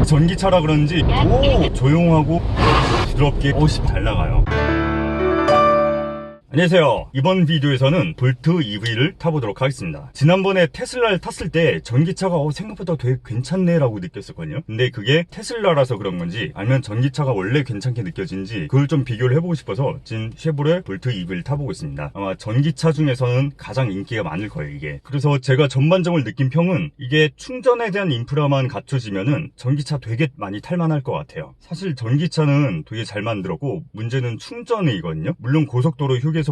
전기차라 그런지 조용하고 부드럽게 잘 나가요. 안녕하세요. 이번 비디오에서는 볼트 EV를 타보도록 하겠습니다. 지난번에 테슬라를 tas을 때 전기차가 생각보다 되게 괜찮네 라고 느꼈었거든요. 근데 그게 테슬라라서 그런 건지 아니면 전기차가 원래 괜찮게 느껴진지 그걸 좀 비교를 해보고 싶어서 지금 쉐보레 볼트 EV를 타보고 있습니다. 아마 전기차 중에서는 가장 인기가 많을 거예요, 이게. 그래서 제가 전반적으로 느낀 평은 이게 충전에 대한 인프라만 갖춰지면은 전기차 되게 많이 탈만할 것 같아요. 사실 전기차는 되게 잘 만들었고 문제는 충전이거든요. 물론 고속도로 휴게소마다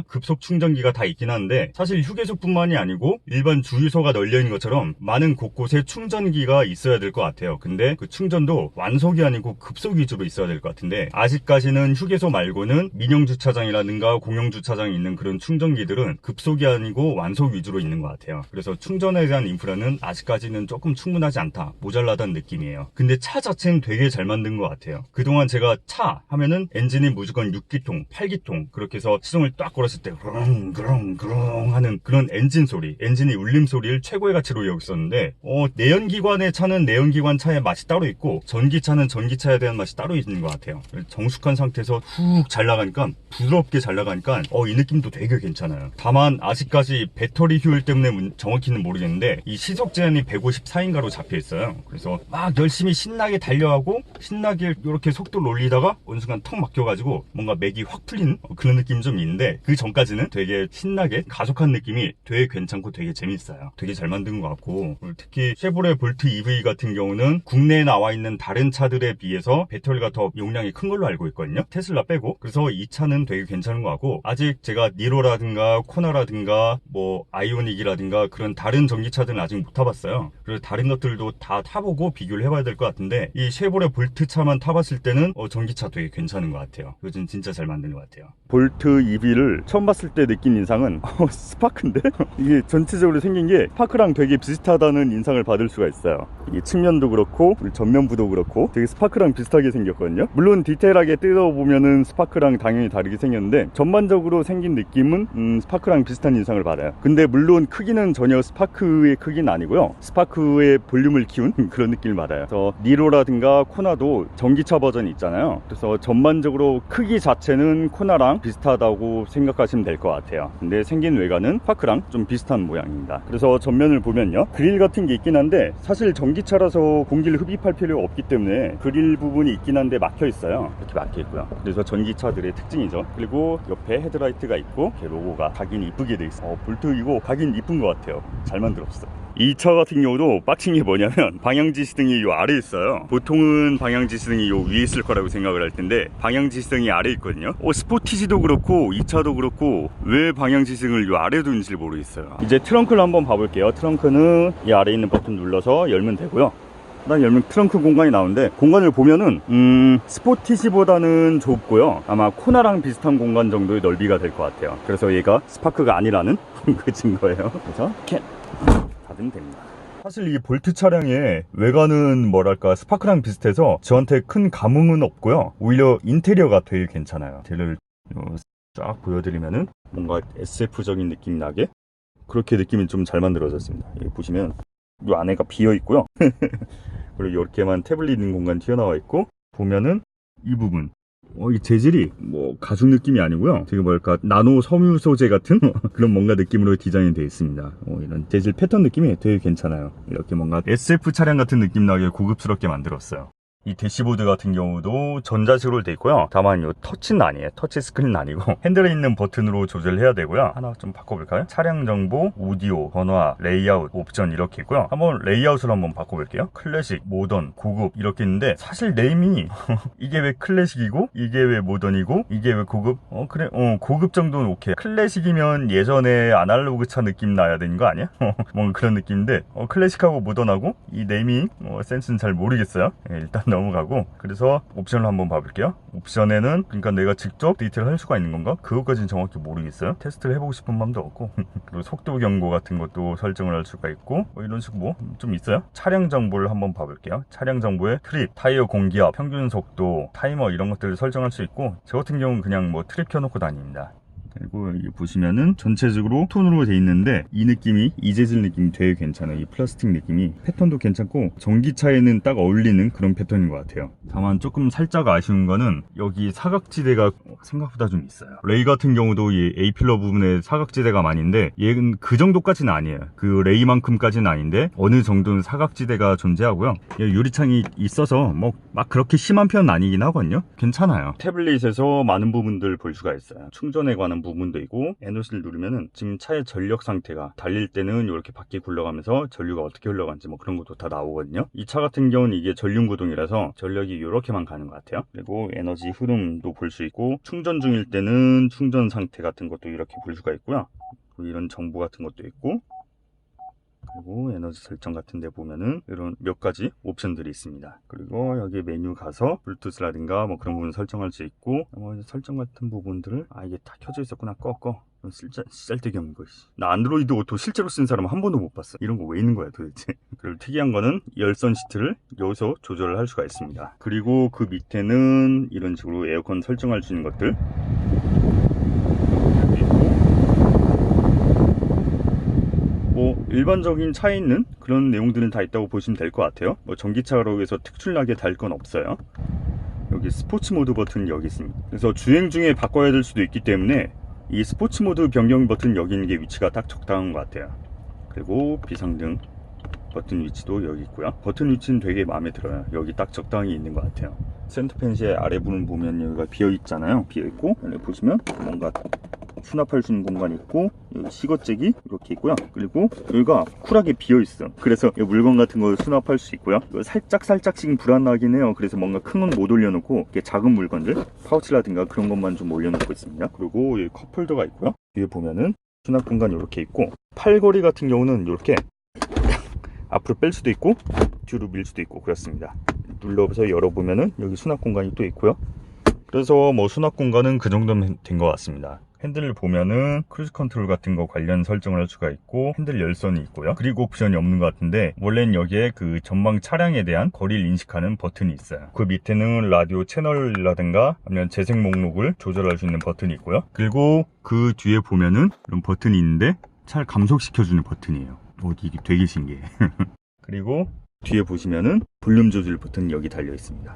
급속 충전기가 다 있긴 한데 사실 휴게소뿐만이 아니고 일반 주유소가 널려 있는 것처럼 많은 곳곳에 충전기가 있어야 될 것 같아요. 근데 그 충전도 완속이 아니고 급속 위주로 있어야 될 것 같은데 아직까지는 휴게소 말고는 민영주차장이라든가 공영주차장에 있는 그런 충전기들은 급속이 아니고 완속 위주로 있는 것 같아요. 그래서 충전에 대한 인프라는 아직까지는 조금 충분하지 않다, 모자라다는 느낌이에요. 근데 차 자체는 되게 잘 만든 것 같아요. 그동안 제가 차 하면은 엔진이 무조건 6기통, 8기통 그렇게 해서 시동을 딱 걸었을 때 그렁그렁그렁 하는 그런 엔진 소리, 엔진이 울림 소리를 최고의 가치로 여겼었는데 내연기관의 차는 내연기관 차의 맛이 따로 있고 전기차는 전기차에 대한 맛이 따로 있는 것 같아요. 정숙한 상태에서 훅 잘 나가니까, 부드럽게 잘 나가니까 이 느낌도 되게 괜찮아요. 다만 아직까지 배터리 효율 때문에 정확히는 모르겠는데 이 시속 제한이 154인가로 잡혀 있어요. 그래서 막 열심히 신나게 달려가고 신나게 이렇게 속도를 올리다가 어느 순간 턱 막혀가지고 뭔가 맥이 확 풀리는 그런 느낌이 좀 있는데 그 전까지는 되게 신나게 가속한 느낌이 되게 괜찮고 되게 재밌어요. 되게 잘 만든 것 같고, 특히 쉐보레 볼트 EV 같은 경우는 국내에 나와 있는 다른 차들에 비해서 배터리가 더 용량이 큰 걸로 알고 있거든요, 테슬라 빼고. 그래서 이 차는 되게 괜찮은 것 같고, 아직 제가 니로라든가 코나라든가 뭐 아이오닉이라든가 그런 다른 전기차들은 아직 못 타봤어요. 그래서 다른 것들도 다 타보고 비교를 해봐야 될 것 같은데 이 쉐보레 볼트 차만 타봤을 때는 전기차 되게 괜찮은 것 같아요. 요즘 진짜 잘 만든 것 같아요. 볼트 EV를 처음 봤을 때 느낀 인상은 스파크인데? 이게 전체적으로 생긴 게 스파크랑 되게 비슷하다는 인상을 받을 수가 있어요. 이게 측면도 그렇고 전면부도 그렇고 되게 스파크랑 비슷하게 생겼거든요. 물론 디테일하게 뜯어보면은 스파크랑 당연히 다르게 생겼는데 전반적으로 생긴 느낌은 스파크랑 비슷한 인상을 받아요. 근데 물론 크기는 전혀 스파크의 크기는 아니고요, 스파크의 볼륨을 키운 그런 느낌을 받아요. 그래서 니로라든가 코나도 전기차 버전이 있잖아요. 그래서 전반적으로 크기 자체는 코나랑 비슷하다고 생각하시면 될 것 같아요. 근데 생긴 외관은 스파크랑 좀 비슷한 모양입니다. 그래서 전면을 보면요, 그릴 같은 게 있긴 한데 사실 전기차라서 공기를 흡입할 필요가 없기 때문에 그릴 부분이 있긴 한데 막혀 있어요. 이렇게 막혀 있고요. 그래서 전기차들의 특징이죠. 그리고 옆에 헤드라이트가 있고 이렇게 로고가 각인 이쁘게 돼 있어요. 볼트 이거 각인 이쁜 것 같아요. 잘 만들었어. 이 차 같은 경우도 빡친 게 뭐냐면 방향지시등이 요 아래에 있어요. 보통은 방향지시등이 요 위에 있을 거라고 생각을 할 텐데 방향지시등이 아래에 있거든요. 스포티지도 그렇고 이 차도 그렇고 왜 방향지시등을 요 아래에 두는지 모르겠어요. 이제 트렁크를 한번 봐볼게요. 트렁크는 이 아래에 있는 버튼 눌러서 열면 되고요. 일단 열면 트렁크 공간이 나오는데, 공간을 보면은 스포티지보다는 좁고요, 아마 코나랑 비슷한 공간 정도의 넓이가 될 것 같아요. 그래서 얘가 스파크가 아니라는 그 증거예요. 그래서 이렇게 닫으면 됩니다. 사실 이 볼트 차량의 외관은 뭐랄까 스파크랑 비슷해서 저한테 큰 감흥은 없고요, 오히려 인테리어가 되게 괜찮아요. 인테리어를 쫙 보여드리면은 뭔가 SF적인 느낌 나게 그렇게 느낌이 좀 잘 만들어졌습니다. 여기 보시면 이 안에가 비어 있고요. 그리고 이렇게만 태블릿 있는 공간 튀어나와 있고, 보면은 이 부분 이 재질이 뭐 가죽 느낌이 아니고요, 되게 뭐랄까 나노 섬유 소재 같은 그런 뭔가 느낌으로 디자인이 되어 있습니다. 이런 재질 패턴 느낌이 되게 괜찮아요. 이렇게 뭔가 SF 차량 같은 느낌 나게 고급스럽게 만들었어요. 이 대시보드 같은 경우도 전자식으로 되어 있고요. 다만 이 터치는 아니에요. 터치 스크린은 아니고 핸들에 있는 버튼으로 조절해야 되고요. 하나 좀 바꿔볼까요? 차량 정보, 오디오, 번화, 레이아웃, 옵션 이렇게 있고요. 한번 레이아웃을 한번 바꿔볼게요. 클래식, 모던, 고급 이렇게 있는데 사실 네임이 이게 왜 클래식이고 이게 왜 모던이고 이게 왜 고급? 그래 고급 정도는 오케이. 클래식이면 예전에 아날로그 차 느낌 나야 되는 거 아니야? 뭔가 그런 느낌인데 클래식하고 모던하고 이 네이밍 센스는 잘 모르겠어요. 일단 넘어가고, 그래서 옵션을 한번 봐볼게요. 옵션에는 그러니까 내가 직접 데이트를 할 수가 있는 건가? 그것까지는 정확히 모르겠어요. 테스트를 해보고 싶은 마음도 없고 그리고 속도 경고 같은 것도 설정을 할 수가 있고 이런 식으로 뭐 좀 있어요. 차량 정보를 한번 봐볼게요. 차량 정보에 트립, 타이어 공기압, 평균 속도, 타이머 이런 것들을 설정할 수 있고, 저 같은 경우는 그냥 뭐 트립 켜놓고 다닙니다. 그리고 여기 보시면은 전체적으로 톤으로 돼 있는데 이 느낌이, 이 재질 느낌이 되게 괜찮아요. 이 플라스틱 느낌이 패턴도 괜찮고 전기차에는 딱 어울리는 그런 패턴인 것 같아요. 다만 조금 살짝 아쉬운 거는 여기 사각지대가 생각보다 좀 있어요. 레이 같은 경우도 이 A필러 부분에 사각지대가 많은데 얘는 그 정도까지는 아니에요. 그 레이만큼까지는 아닌데 어느 정도는 사각지대가 존재하고요. 유리창이 있어서 뭐 막 그렇게 심한 편은 아니긴 하거든요. 괜찮아요. 태블릿에서 많은 부분들 볼 수가 있어요. 충전에 관한 부분도 있고, 에너지를 누르면은 지금 차의 전력 상태가, 달릴 때는 이렇게 바퀴 굴러가면서 전류가 어떻게 흘러가는지 뭐 그런 것도 다 나오거든요. 이 차 같은 경우는 이게 전륜 구동이라서 전력이 이렇게만 가는 것 같아요. 그리고 에너지 흐름도 볼 수 있고, 충전 중일 때는 충전 상태 같은 것도 이렇게 볼 수가 있고요. 이런 정보 같은 것도 있고, 그리고 에너지 설정 같은 데 보면은 이런 몇 가지 옵션들이 있습니다. 그리고 여기 메뉴 가서 블루투스라든가 뭐 그런 부분 설정할 수 있고, 뭐 설정 같은 부분들을, 이게 다 켜져 있었구나, 꺼 쓸데기 없는 거. 나 안드로이드 오토 실제로 쓴 사람 한 번도 못 봤어. 이런 거 왜 있는 거야 도대체. 그리고 특이한 거는 열선 시트를 여기서 조절을 할 수가 있습니다. 그리고 그 밑에는 이런 식으로 에어컨 설정할 수 있는 것들, 일반적인 차에 있는 그런 내용들은 다 있다고 보시면 될 것 같아요. 뭐 전기차로 해서 특출나게 달 건 없어요. 여기 스포츠 모드 버튼이 여기 있습니다. 그래서 주행 중에 바꿔야 될 수도 있기 때문에 이 스포츠 모드 변경 버튼 여기 있는 게 위치가 딱 적당한 것 같아요. 그리고 비상등 버튼 위치도 여기 있고요. 버튼 위치는 되게 마음에 들어요. 여기 딱 적당히 있는 것 같아요. 센터 펜시의 아래 부분 보면 여기가 비어 있잖아요. 비어 있고, 여기 보시면 뭔가 수납할 수 있는 공간이 있고, 여기 시거잭이 이렇게 있고요. 그리고 여기가 쿨하게 비어 있어. 그래서 물건 같은 거 수납할 수 있고요. 살짝씩 불안하긴 해요. 그래서 뭔가 큰 건 못 올려놓고 이렇게 작은 물건들, 파우치라든가 그런 것만 좀 올려놓고 있습니다. 그리고 여기 컵홀더가 있고요. 뒤에 보면은 수납 공간이 이렇게 있고, 팔걸이 같은 경우는 이렇게 앞으로 뺄 수도 있고 뒤로 밀 수도 있고 그렇습니다. 눌러서 열어보면은 여기 수납 공간이 또 있고요. 그래서 뭐 수납 공간은 그 정도면 된 것 같습니다. 핸들을 보면은 크루즈 컨트롤 같은 거 관련 설정을 할 수가 있고, 핸들 열선이 있고요. 그리고 옵션이 없는 것 같은데, 원래는 여기에 그 전방 차량에 대한 거리를 인식하는 버튼이 있어요. 그 밑에는 라디오 채널이라든가 아니면 재생 목록을 조절할 수 있는 버튼이 있고요. 그리고 그 뒤에 보면은 이런 버튼이 있는데 차를 감속시켜주는 버튼이에요. 이게 되게 신기해. 그리고 뒤에 보시면은 볼륨 조절 버튼이 여기 달려 있습니다.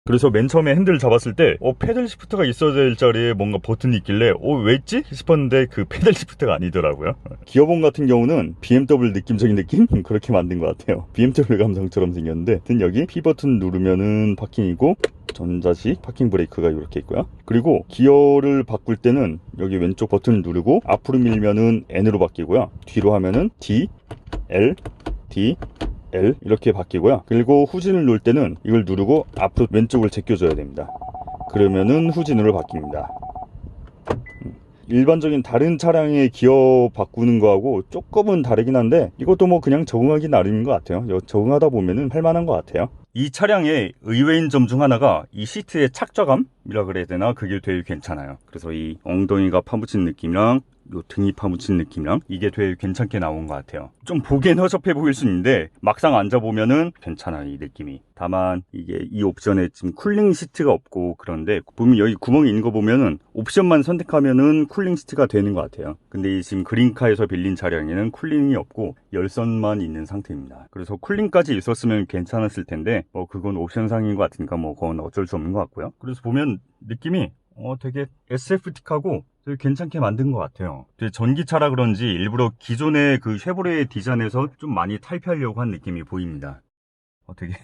그래서 맨 처음에 핸들을 잡았을 때 패들 시프트가 있어야 될 자리에 뭔가 버튼이 있길래 왜 있지? 싶었는데 그 패들 시프트가 아니더라고요. 기어봉 같은 경우는 BMW 느낌적인 느낌? 그렇게 만든 것 같아요. BMW 감성처럼 생겼는데, 하여튼 여기 P 버튼 누르면은 파킹이고, 전자식 파킹 브레이크가 이렇게 있고요. 그리고 기어를 바꿀 때는 여기 왼쪽 버튼을 누르고 앞으로 밀면은 N으로 바뀌고요. 뒤로 하면은 D, L, D, L 이렇게 바뀌고요. 그리고 후진을 놓을 때는 이걸 누르고 앞으로 왼쪽을 제껴줘야 됩니다. 그러면은 후진으로 바뀝니다. 일반적인 다른 차량의 기어 바꾸는 거하고 조금은 다르긴 한데, 이것도 뭐 그냥 적응하기 나름인 것 같아요. 적응하다 보면은 할만한 것 같아요. 이 차량의 의외인 점 중 하나가 이 시트의 착좌감이라 그래야 되나, 그게 되게 괜찮아요. 그래서 이 엉덩이가 파묻힌 느낌이랑 요 등이 파묻힌 느낌이랑 이게 되게 괜찮게 나온 것 같아요. 좀 보기엔 허접해 보일 수 있는데 막상 앉아보면은 괜찮아요, 이 느낌이. 다만 이게 이 옵션에 지금 쿨링 시트가 없고, 그런데 보면 여기 구멍이 있는 거 보면은 옵션만 선택하면은 쿨링 시트가 되는 것 같아요. 근데 이 지금 그린카에서 빌린 차량에는 쿨링이 없고 열선만 있는 상태입니다. 그래서 쿨링까지 있었으면 괜찮았을 텐데 뭐 그건 옵션상인 것 같으니까 뭐 그건 어쩔 수 없는 것 같고요. 그래서 보면 느낌이 되게 SF틱하고 되게 괜찮게 만든 것 같아요. 되게 전기차라 그런지 일부러 기존의 그 쉐보레 디자인에서 좀 많이 탈피하려고 한 느낌이 보입니다. 되게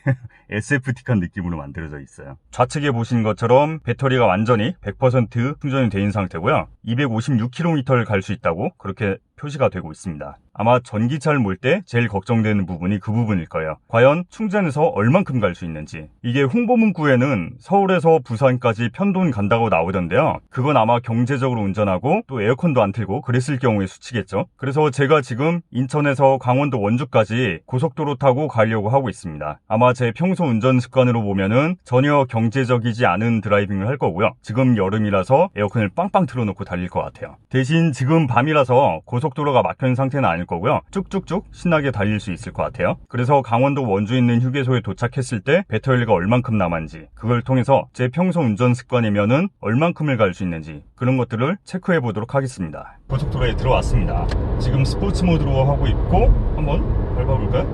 SF틱한 느낌으로 만들어져 있어요. 좌측에 보신 것처럼 배터리가 완전히 100% 충전이 된 상태고요. 256km를 갈 수 있다고 그렇게 표시가 되고 있습니다. 아마 전기차를 몰 때 제일 걱정되는 부분이 그 부분일 거예요. 과연 충전해서 얼만큼 갈 수 있는지. 이게 홍보 문구에는 서울에서 부산까지 편돈 간다고 나오던데요. 그건 아마 경제적으로 운전하고 또 에어컨도 안 틀고 그랬을 경우의 수치겠죠. 그래서 제가 지금 인천에서 강원도 원주까지 고속도로 타고 가려고 하고 있습니다. 아마 제 평소 운전 습관으로 보면은 전혀 경제적이지 않은 드라이빙을 할 거고요. 지금 여름이라서 에어컨을 빵빵 틀어놓고 달릴 것 같아요. 대신 지금 밤이라서 고속도로 고속도로가 막혀있는 상태는 아닐 거고요. 쭉쭉쭉 신나게 달릴 수 있을 것 같아요. 그래서 강원도 원주에 있는 휴게소에 도착했을 때 배터리가 얼만큼 남았는지, 그걸 통해서 제 평소 운전 습관이면은 얼만큼을 갈 수 있는지 그런 것들을 체크해 보도록 하겠습니다. 고속도로에 들어왔습니다. 지금 스포츠 모드로 하고 있고 한번 밟아볼까요?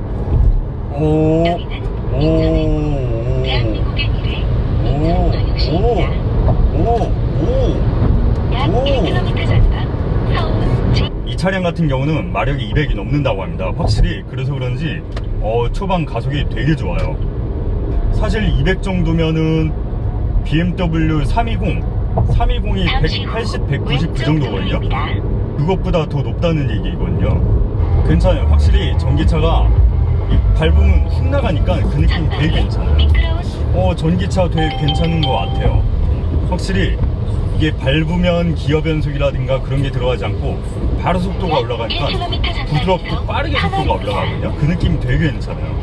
이 차량 같은 경우는 마력이 200이 넘는다고 합니다. 확실히 그래서 그런지 초반 가속이 되게 좋아요. 사실 200 정도면은 BMW 320이 180, 190 그 정도거든요. 그것보다 더 높다는 얘기거든요. 괜찮아요. 확실히 전기차가 밟으면 훅 나가니까 그 느낌 되게 괜찮아요. 전기차 되게 괜찮은 것 같아요. 확실히 이게 밟으면 기어 변속이라든가 그런 게 들어가지 않고 바로 속도가 올라가니까 부드럽고 빠르게 속도가 올라가거든요. 그 느낌 되게 괜찮아요.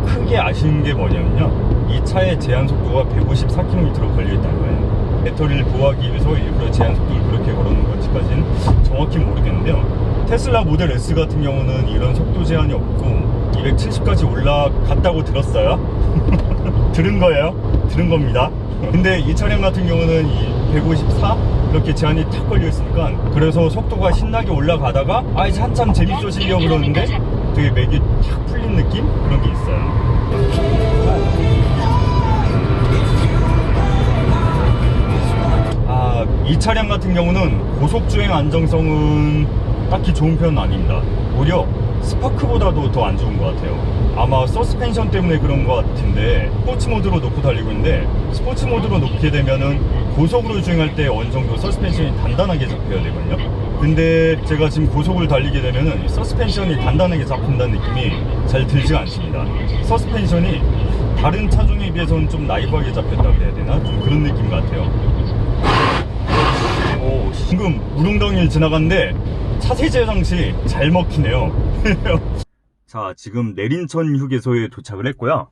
크게 아쉬운 게 뭐냐면요, 이 차의 제한 속도가 154km로 걸려있다는 거예요. 배터리를 보호하기 위해서 일부러 제한 속도를 그렇게 걸어놓은 건지까지는 정확히 모르겠는데요, 테슬라 모델 S 같은 경우는 이런 속도 제한이 없고 270까지 올라갔다고 들었어요. 들은 거예요. 들은 겁니다. 근데 이 차량 같은 경우는 이 154 이렇게 제한이 탁 걸려 있으니까, 그래서 속도가 신나게 올라가다가 이제 한참 재밌어지려고 그러는데 되게 맥이 탁 풀린 느낌? 그런 게 있어요. 이 차량 같은 경우는 고속주행 안정성은 딱히 좋은 편은 아닙니다. 오히려 스파크보다도 더 안 좋은 것 같아요. 아마 서스펜션 때문에 그런 것 같은데, 스포츠 모드로 놓고 달리고 있는데, 스포츠 모드로 놓게 되면은 고속으로 주행할 때 어느 정도 서스펜션이 단단하게 잡혀야 되거든요. 근데 제가 지금 고속을 달리게 되면은 서스펜션이 단단하게 잡힌다는 느낌이 잘 들지 않습니다. 서스펜션이 다른 차종에 비해서는 좀 나이브하게 잡혔다 그래야 되나? 좀 그런 느낌 같아요. 지금 우릉덩이를 지나갔는데 차세제 장치 잘 먹히네요. 자, 지금 내린천 휴게소에 도착을 했고요.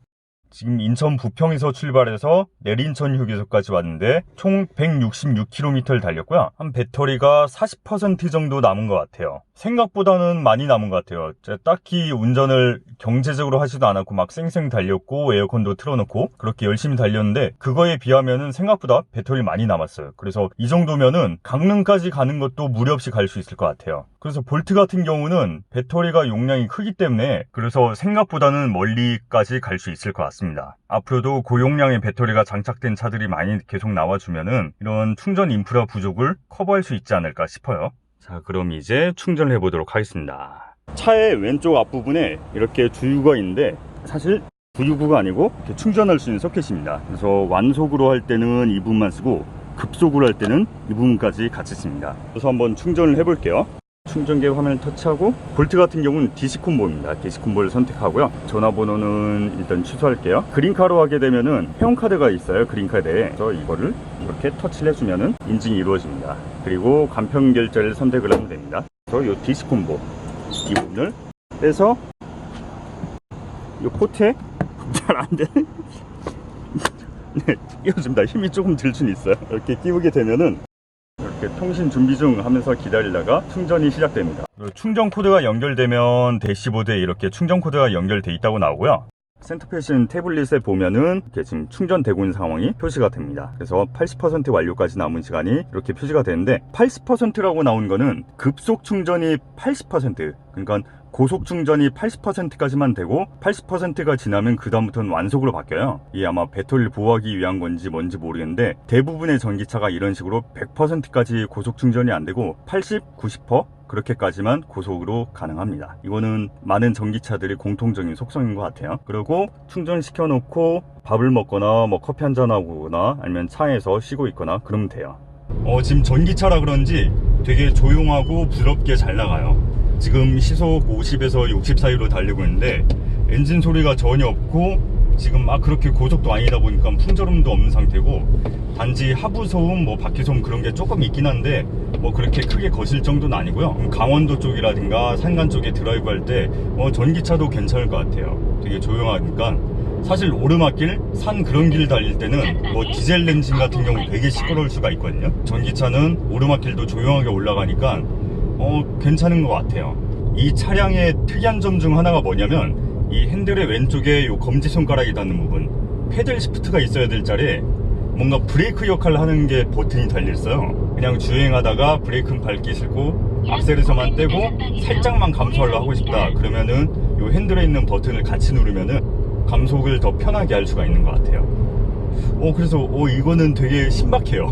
지금 인천 부평에서 출발해서 내린천 휴게소까지 왔는데 총 166km를 달렸고요. 한 배터리가 40% 정도 남은 것 같아요. 생각보다는 많이 남은 것 같아요. 딱히 운전을 경제적으로 하지도 않았고 막 쌩쌩 달렸고 에어컨도 틀어놓고 그렇게 열심히 달렸는데, 그거에 비하면은 생각보다 배터리 많이 남았어요. 그래서 이 정도면은 강릉까지 가는 것도 무리 없이 갈 수 있을 것 같아요. 그래서 볼트 같은 경우는 배터리가 용량이 크기 때문에 그래서 생각보다는 멀리까지 갈 수 있을 것 같습니다. 앞으로도 고용량의 배터리가 장착된 차들이 많이 계속 나와주면은 이런 충전 인프라 부족을 커버할 수 있지 않을까 싶어요. 자, 그럼 이제 충전을 해보도록 하겠습니다. 차의 왼쪽 앞부분에 이렇게 주유구가 있는데, 사실 주유구가 아니고 이렇게 충전할 수 있는 소켓입니다. 그래서 완속으로 할 때는 이 부분만 쓰고 급속으로 할 때는 이 부분까지 같이 씁니다. 그래서 한번 충전을 해볼게요. 충전기 화면을 터치하고, 볼트 같은 경우는 DC 콤보입니다. DC 콤보를 선택하고요. 전화번호는 일단 취소할게요. 그린카로 하게 되면은 회원카드가 있어요. 그린카드에. 그래서 이거를 이렇게 터치를 해주면은 인증이 이루어집니다. 그리고 간편 결제를 선택을 하면 됩니다. 그래서 이 DC 콤보 이 부분을 빼서 이 포트에 잘 안 되네. 네, 끼워줍니다. 힘이 조금 들 수는 있어요. 이렇게 끼우게 되면은 이렇게 통신 준비 중 하면서 기다리다가 충전이 시작됩니다. 충전 코드가 연결되면 대시보드에 이렇게 충전 코드가 연결돼 있다고 나오고요. 센터페이션 태블릿에 보면은 이렇게 지금 충전되고 있는 상황이 표시가 됩니다. 그래서 80% 완료까지 남은 시간이 이렇게 표시가 되는데, 80%라고 나온 거는 급속 충전이 80%, 그러니까 고속 충전이 80%까지만 되고 80%가 지나면 그 다음부터는 완속으로 바뀌어요. 이게 아마 배터리를 보호하기 위한 건지 뭔지 모르겠는데, 대부분의 전기차가 이런 식으로 100%까지 고속 충전이 안 되고 80, 90% 그렇게까지만 고속으로 가능합니다. 이거는 많은 전기차들의 공통적인 속성인 것 같아요. 그리고 충전시켜 놓고 밥을 먹거나 뭐 커피 한잔 하거나 아니면 차에서 쉬고 있거나 그러면 돼요. 지금 전기차라 그런지 되게 조용하고 부드럽게 잘 나가요. 지금 시속 50에서 60 사이로 달리고 있는데 엔진 소리가 전혀 없고 지금 막 그렇게 고속도 아니다 보니까 풍절음도 없는 상태고, 단지 하부 소음, 뭐 바퀴 소음 그런 게 조금 있긴 한데 뭐 그렇게 크게 거실 정도는 아니고요. 강원도 쪽이라든가 산간 쪽에 드라이브 할 때 전기차도 괜찮을 것 같아요. 되게 조용하니까. 사실 오르막길, 산 그런 길 달릴 때는 뭐 디젤 엔진 같은 경우 되게 시끄러울 수가 있거든요. 전기차는 오르막길도 조용하게 올라가니까 괜찮은 것 같아요. 이 차량의 특이한 점 중 하나가 뭐냐면, 이 핸들의 왼쪽에 요 검지손가락이 닿는 부분, 패들 시프트가 있어야 될 자리에 뭔가 브레이크 역할을 하는 게 버튼이 달려있어요. 그냥 주행하다가 브레이크는 밟기 싫고 악셀에서만 떼고 살짝만 감속을 하고 싶다 그러면은 요 핸들에 있는 버튼을 같이 누르면은 감속을 더 편하게 할 수가 있는 것 같아요. 그래서 이거는 되게 신박해요.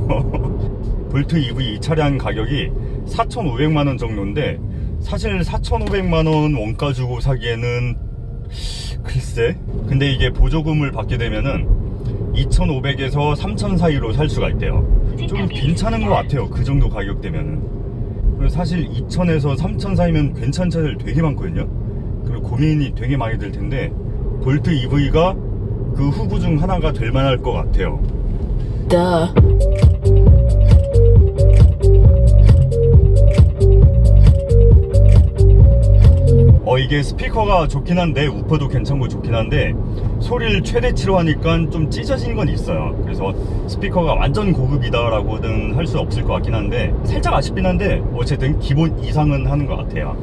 볼트 EV 이 차량 가격이 4,500만원 정도인데, 사실 4,500만원 원가 주고 사기에는 글쎄, 근데 이게 보조금을 받게 되면은 2,500에서 3,000 사이로 살 수가 있대요. 좀 괜찮은 것 같아요. 그 정도 가격대면은. 그리고 사실 2,000에서 3,000 사이면 괜찮은 차들 되게 많거든요. 그리고 고민이 되게 많이 들 텐데, 볼트 EV가 그 후보 중 하나가 될 만할 것 같아요. 이게 스피커가 좋긴 한데, 우퍼도 괜찮고 좋긴 한데 소리를 최대치로 하니까 좀 찢어진 건 있어요. 그래서 스피커가 완전 고급이다 라고는 할 수 없을 것 같긴 한데, 살짝 아쉽긴 한데 어쨌든 기본 이상은 하는 것 같아요.